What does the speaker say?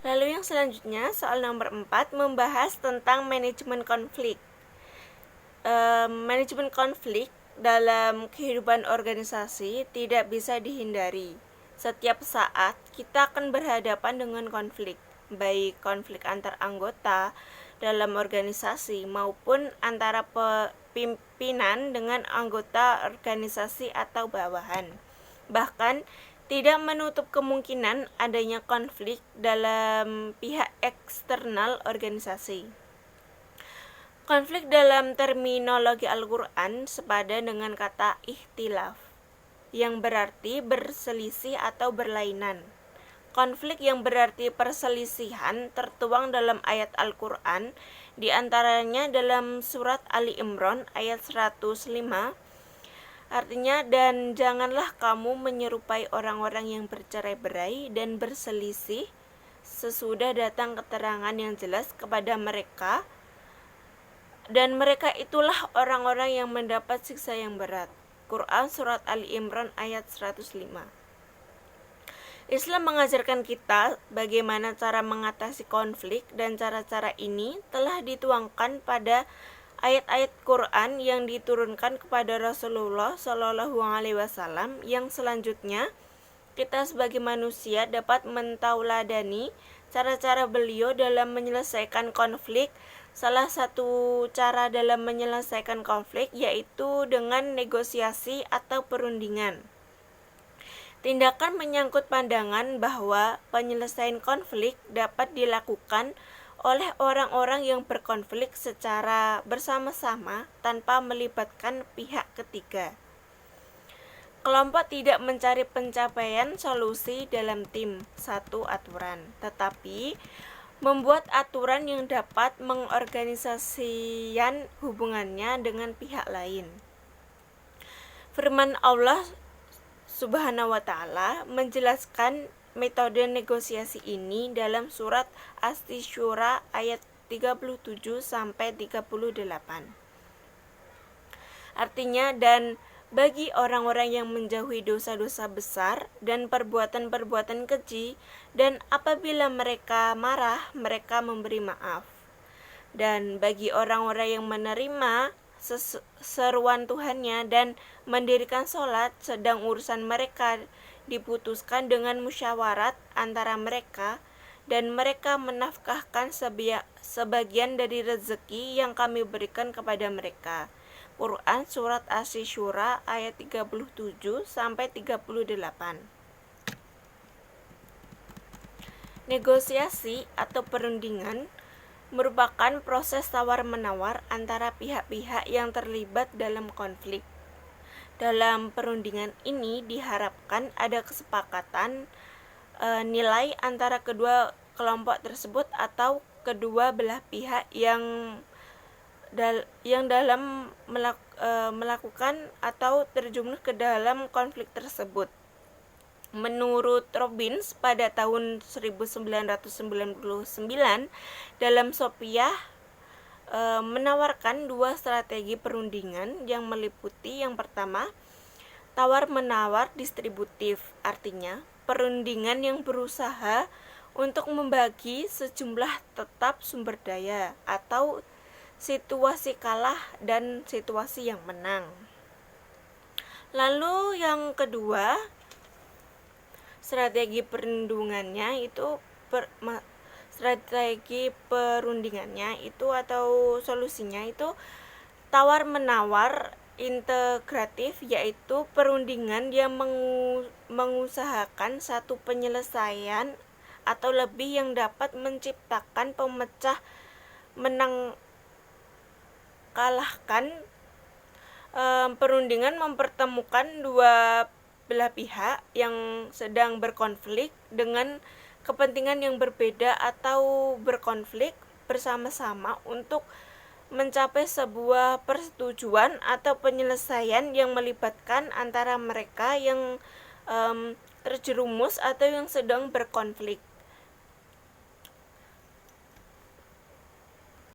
Lalu yang selanjutnya, soal nomor 4 membahas tentang manajemen konflik. Manajemen konflik dalam kehidupan organisasi tidak bisa dihindari. Setiap saat kita akan berhadapan dengan konflik, baik konflik antar anggota dalam organisasi maupun antara pimpinan dengan anggota organisasi atau bawahan. Bahkan tidak menutup kemungkinan adanya konflik dalam pihak eksternal organisasi. Konflik dalam terminologi Al-Quran sepadan dengan kata ikhtilaf, yang berarti berselisih atau berlainan. Konflik yang berarti perselisihan tertuang dalam ayat Al-Quran, di antaranya dalam surat Ali Imran ayat 105, artinya, dan janganlah kamu menyerupai orang-orang yang bercerai-berai dan berselisih sesudah datang keterangan yang jelas kepada mereka, dan mereka itulah orang-orang yang mendapat siksa yang berat. Quran Surat Ali Imran ayat 105. Islam mengajarkan kita bagaimana cara mengatasi konflik, dan cara-cara ini telah dituangkan pada ayat-ayat Quran yang diturunkan kepada Rasulullah Shallallahu Alaihi Wasallam, yang selanjutnya kita sebagai manusia dapat mentauladani cara-cara beliau dalam menyelesaikan konflik. Salah satu cara dalam menyelesaikan konflik yaitu dengan negosiasi atau perundingan. Tindakan menyangkut pandangan bahwa penyelesaian konflik dapat dilakukan oleh orang-orang yang berkonflik secara bersama-sama tanpa melibatkan pihak ketiga. Kelompok tidak mencari pencapaian solusi dalam tim satu aturan, tetapi membuat aturan yang dapat mengorganisasikan hubungannya dengan pihak lain. Firman Allah Subhanahu wa Ta'ala menjelaskan metode negosiasi ini dalam surat Asy-Syura ayat 37 sampai 38. Artinya, dan bagi orang-orang yang menjauhi dosa-dosa besar dan perbuatan-perbuatan keji, dan apabila mereka marah, mereka memberi maaf. Dan bagi orang-orang yang menerima seruan Tuhannya dan mendirikan sholat, sedang urusan mereka diputuskan dengan musyawarat antara mereka, dan mereka menafkahkan sebagian dari rezeki yang kami berikan kepada mereka. Quran Surat Asy-Syura ayat 37 sampai 38. Negosiasi atau perundingan merupakan proses tawar-menawar antara pihak-pihak yang terlibat dalam konflik. Dalam perundingan ini diharapkan ada kesepakatan nilai antara kedua kelompok tersebut atau kedua belah pihak yang dalam melakukan atau terjun ke dalam konflik tersebut. Menurut Robbins pada tahun 1999, dalam Sophia menawarkan dua strategi perundingan yang meliputi, yang pertama, tawar-menawar distributif, artinya perundingan yang berusaha untuk membagi sejumlah tetap sumber daya atau situasi kalah dan situasi yang menang. Lalu yang kedua, strategi perundingannya itu atau solusinya itu tawar-menawar integratif, yaitu perundingan yang mengusahakan satu penyelesaian atau lebih yang dapat menciptakan pemecah menang kalahkan. Perundingan mempertemukan dua belah pihak yang sedang berkonflik dengan kepentingan yang berbeda atau berkonflik bersama-sama untuk mencapai sebuah persetujuan atau penyelesaian yang melibatkan antara mereka yang terjerumus atau yang sedang berkonflik.